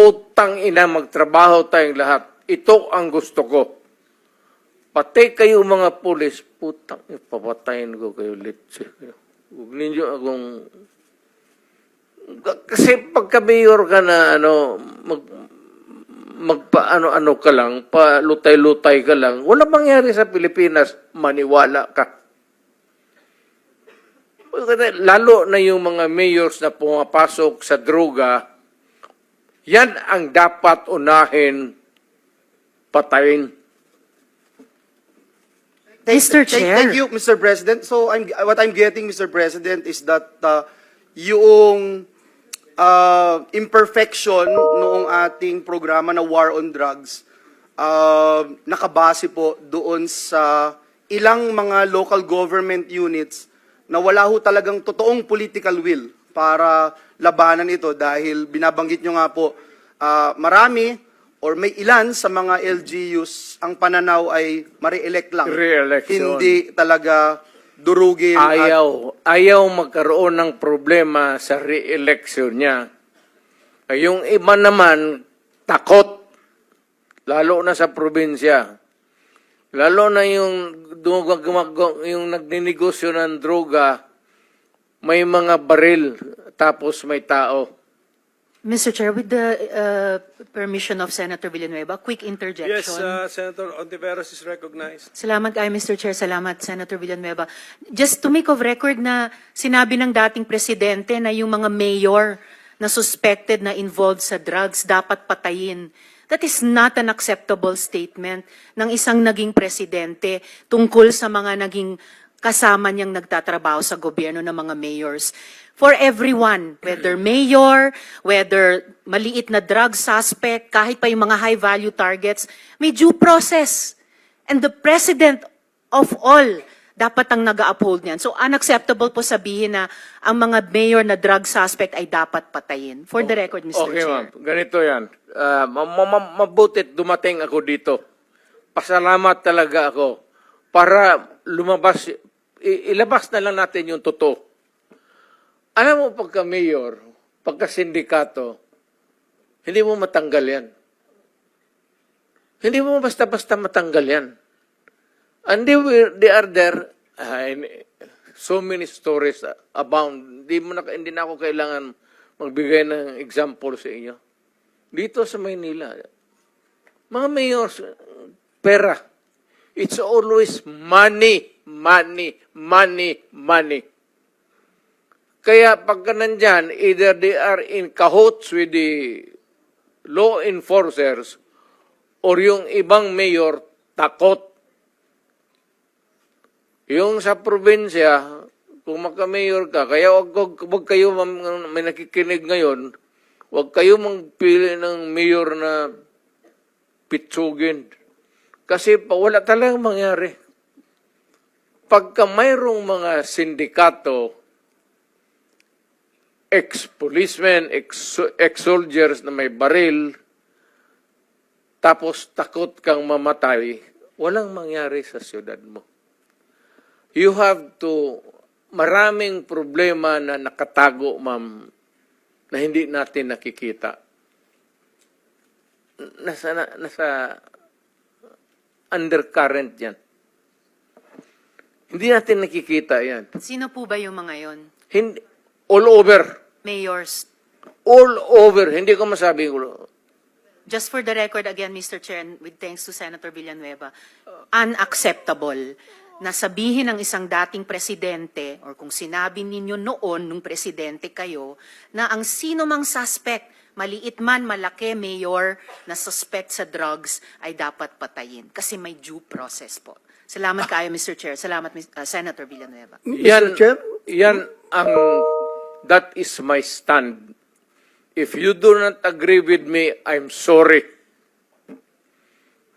putang ina, magtrabaho tayong lahat. Ito ang gusto ko. Pati kayo mga pulis, putang, papatayin ko kayo, litsi. Huwag ninyo akong... Kasi pagka-mayor ka na, magpa-ano-ano ka lang, palutay-lutay ka lang, wala mangyari sa Pilipinas, maniwala ka. Lalo na yung mga mayors na pumapasok sa droga, yan ang dapat unahin patayin. Mr. Chair. Thank you, Mr. President. So what I'm getting, Mr. President, is that yung imperfection noong ating programa na War on Drugs, nakabase po doon sa ilang mga local government units na wala ho talagang totoong political will para labanan ito dahil binabanggit nyo nga po, marami or may ilan sa mga LGUs, ang pananaw ay ma-re-elect lang. Re-election. Hindi talaga durugin. Ayaw magkaroon ng problema sa re-election niya. Yung iba naman, takot. Lalo na sa probinsya. Lalo na yung nagninegosyo ng droga, may mga baril, tapos may tao. Mr. Chair, with the permission of Senator Villanueva, quick interjection. Yes, Senator Ontiveros is recognized. Salamat kayo, Mr. Chair. Salamat, Senator Villanueva. Just to make of record na sinabi ng dating presidente na yung mga mayor na suspected na involved sa drugs dapat patayin. That is not an acceptable statement ng isang naging presidente tungkol sa mga naging kasama niyang nagtatrabaho sa gobyerno ng mga mayors. For everyone, whether mayor, whether maliit na drug suspect, kahit pa yung mga high-value targets, may due process. And the president of all, dapat ang nag-uphold niyan. So unacceptable po sabihin na ang mga mayor na drug suspect ay dapat patayin. For the record, Mr. Okay, Chair. ma'am. Ganito yan. Mabutit dumating ako dito. Pasalamat talaga ako para lumabas, ilabas na lang natin yung totoo. Alam mo, pagka-mayor, pagka-sindikato, hindi mo matanggal yan. Hindi mo basta-basta matanggal yan. And they are there, so many stories abound. Hindi na ako kailangan magbigay ng example sa inyo. Dito sa Maynila, mga mayors, pera. It's always money, money, money, money. Kaya pagka nandyan, either they are in cahoots with the law enforcers or yung ibang mayor takot. Yung sa probinsya, kung magka-mayor ka, kaya wag kayo, may nakikinig ngayon, wag kayo magpili ng mayor na pitsugin. Kasi wala talagang mangyari. Pagka mayroong mga sindikato, ex-policemen, ex-soldiers na may baril, tapos takot kang mamatay, walang mangyari sa siyudad mo. You have to, maraming problema na nakatago, ma'am, na hindi natin nakikita. Nasa undercurrent yan. Hindi natin nakikita yan. Sino po ba yung mga yon? Hindi, all over. Mayors. All over. Hindi ko masabi. Just for the record again, Mr. Chair, and with thanks to Senator Villanueva, unacceptable na sabihin ng isang dating presidente, or kung sinabi ninyo noon nung presidente kayo, na ang sino mang suspect, maliit man, malaki, mayor, na suspect sa drugs, ay dapat patayin. Kasi may due process po. Salamat kayo, Mr. Chair. Salamat, Senator Villanueva. Yan, Mr. Chair? yan ang, that is my stand. If you do not agree with me, I'm sorry.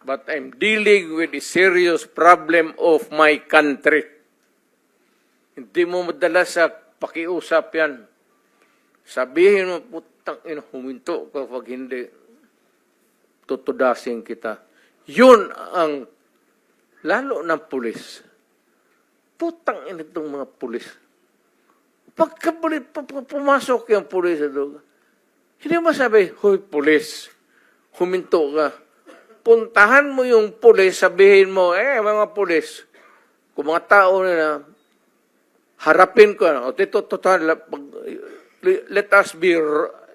But I'm dealing with a serious problem of my country. Hindi mo madala sa pakiusap yan. Sabihin mo, putang ina, huminto ka pag hindi, tutudasin kita. Yun ang, lalo ng pulis. Putang ina itong mga pulis. Pagka pumasok yung pulis sa droga, Hindi mo sabi, hoy, pulis, huminto ka. Puntahan mo yung pulis, sabihin mo, mga pulis, kung mga tao na harapin ko, o tito, total, let us be,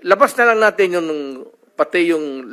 labas na lang natin yung, pati yung